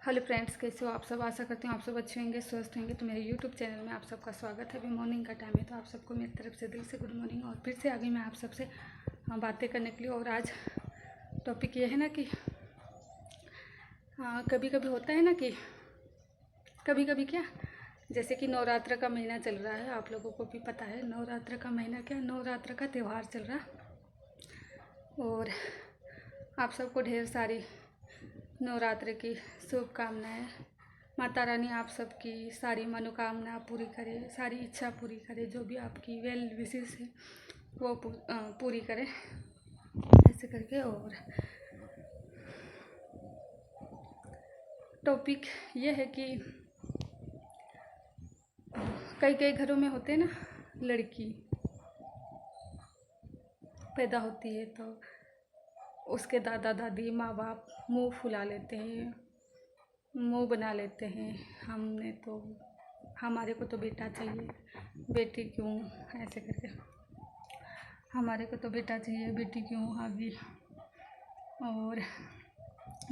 Hello friends, कैसे हो आप सब। आशा करती हूँ आप सब अच्छे होंगे, स्वस्थ होंगे। तो मेरे यूट्यूब चैनल में आप सबका स्वागत है। अभी मॉर्निंग का टाइम है, तो आप सबको मेरी तरफ से दिल से गुड मॉर्निंग। और फिर से आ गई मैं आप सबसे बातें करने के लिए। और आज टॉपिक ये है ना कि कभी कभी होता है ना कि कभी कभी क्या, जैसे कि नवरात्र का महीना चल रहा है, आप लोगों को भी पता है नवरात्र का महीना क्या, नवरात्र का त्यौहार चल रहा। और आप सबको ढेर सारी नवरात्र की शुभकामनाएं। माता रानी आप सबकी सारी मनोकामना पूरी करे, सारी इच्छा पूरी करे, जो भी आपकी वेल विशेस है वो पूरी करे, ऐसे करके। और टॉपिक ये है कि कई कई घरों में होते हैं ना, लड़की पैदा होती है तो उसके दादा दादी माँ बाप मुंह फुला लेते हैं, मुंह बना लेते हैं। हमारे को तो बेटा चाहिए, बेटी क्यों, ऐसे करके हमारे को तो बेटा चाहिए, बेटी क्यों आ गई। और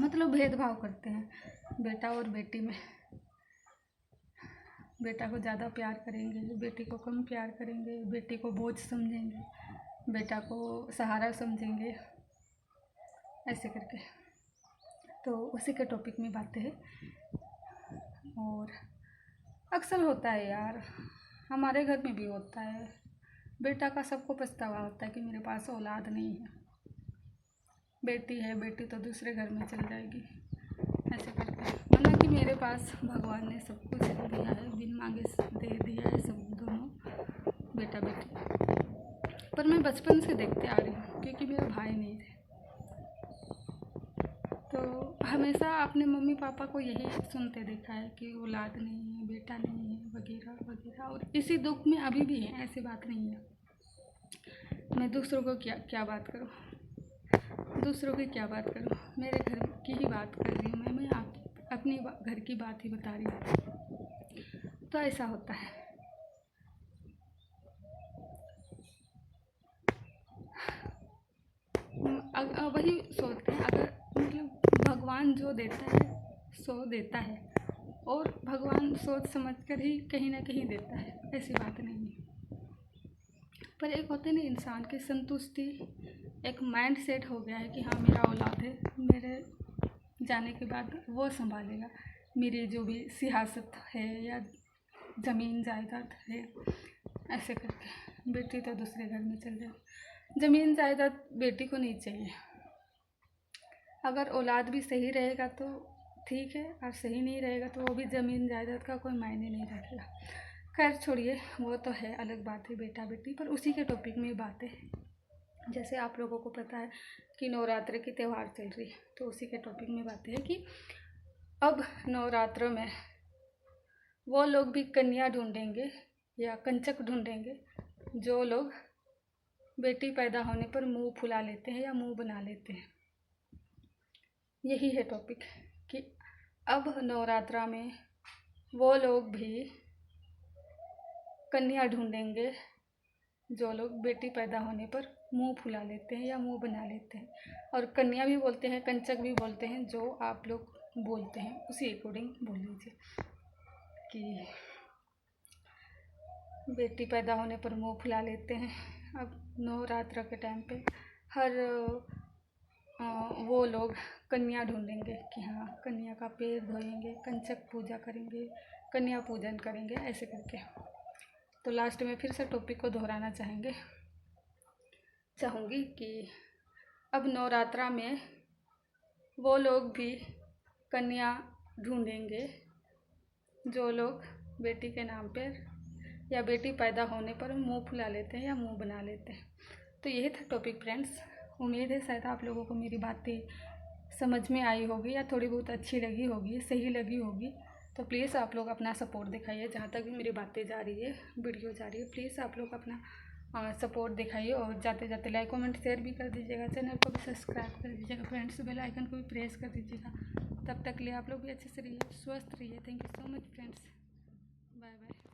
मतलब भेदभाव करते हैं बेटा और बेटी में। बेटा को ज़्यादा प्यार करेंगे, बेटी को कम प्यार करेंगे, बेटी को बोझ समझेंगे, बेटा को सहारा समझेंगे, ऐसे करके। तो उसी के टॉपिक में बातें हैं। और अक्सर होता है यार, हमारे घर में भी होता है, बेटा का सबको पछतावा होता है कि मेरे पास औलाद नहीं है। बेटी है, बेटी तो दूसरे घर में चल जाएगी, ऐसे करके। मतलब कि मेरे पास भगवान ने सब कुछ दिया है, बिन मांगे दे दिया है सब, दोनों बेटा बेटी। पर मैं बचपन से देखते आ रही हूँ, क्योंकि मेरे भाई नहीं थे, तो हमेशा अपने मम्मी पापा को यही सुनते देखा है कि औलाद नहीं है, बेटा नहीं है, वगैरह वगैरह। और इसी दुख में अभी भी है, ऐसी बात नहीं है। मैं दूसरों को क्या बात करूँ, दूसरों की क्या बात करूँ, मेरे घर की ही बात कर रही हूँ मैं अपनी घर की बात ही बता रही हूँ। तो ऐसा होता है। वही सोचते हैं, अगर मतलब भगवान जो देता है सो देता है, और भगवान सोच समझ कर ही कहीं ना कहीं देता है, ऐसी बात नहीं है। पर एक होते हैं ना, इंसान की संतुष्टि, एक माइंड सेट हो गया है कि हाँ मेरा औलाद है, मेरे जाने के बाद वो संभालेगा मेरी जो भी सियासत है या ज़मीन जायदाद है, ऐसे करके। बेटी तो दूसरे घर में चल जाए, ज़मीन जायदाद बेटी को नहीं चाहिए। अगर औलाद भी सही रहेगा तो ठीक है, और सही नहीं रहेगा तो वो भी ज़मीन जायदाद का कोई मायने नहीं रखेगा। खैर छोड़िए, वो तो है अलग बात है, बेटा बेटी। पर उसी के टॉपिक में बात है। जैसे आप लोगों को पता है कि नवरात्र की त्यौहार चल रही है, तो उसी के टॉपिक में बातें है कि अब नवरात्रों में वो लोग भी कन्या ढूंढेंगे या कंचक ढूंढेंगे जो लोग बेटी पैदा होने पर मुंह फुला लेते हैं या मुंह बना लेते हैं। यही है टॉपिक कि अब नवरात्रा में वो लोग भी कन्या ढूंढेंगे जो लोग बेटी पैदा होने पर मुंह फुला लेते हैं या मुंह बना लेते हैं। और कन्या भी बोलते हैं, कंचक भी बोलते हैं, जो आप लोग बोलते हैं उसी अकॉर्डिंग बोल लीजिए कि बेटी पैदा होने पर मुंह फुला लेते हैं। अब नवरात्र के टाइम पे हर वो लोग कन्या ढूंढेंगे कि हाँ कन्या का पैर धोएंगे, कंचक पूजा करेंगे, कन्या पूजन करेंगे, ऐसे करके। तो लास्ट में फिर से टॉपिक को दोहराना चाहूँगी कि अब नवरात्रा में वो लोग भी कन्या ढूंढेंगे जो लोग बेटी के नाम पर या बेटी पैदा होने पर मुंह फुला लेते हैं या मुंह बना लेते हैं। तो यही था टॉपिक फ्रेंड्स। उम्मीद है शायद आप लोगों को मेरी बातें समझ में आई होगी या थोड़ी बहुत अच्छी लगी होगी, सही लगी होगी। तो प्लीज़ आप लोग अपना सपोर्ट दिखाइए, जहाँ तक भी मेरी बातें जा रही है, वीडियो जा रही है, प्लीज़ आप लोग अपना सपोर्ट दिखाइए। और जाते जाते लाइक कमेंट शेयर भी कर दीजिएगा, चैनल को भी सब्सक्राइब कर दीजिएगा फ्रेंड्स, बेल आइकन को भी प्रेस कर दीजिएगा। तब तक के लिए आप लोग भी अच्छे से रहिए, स्वस्थ रहिए। Thank you so much friends, bye bye.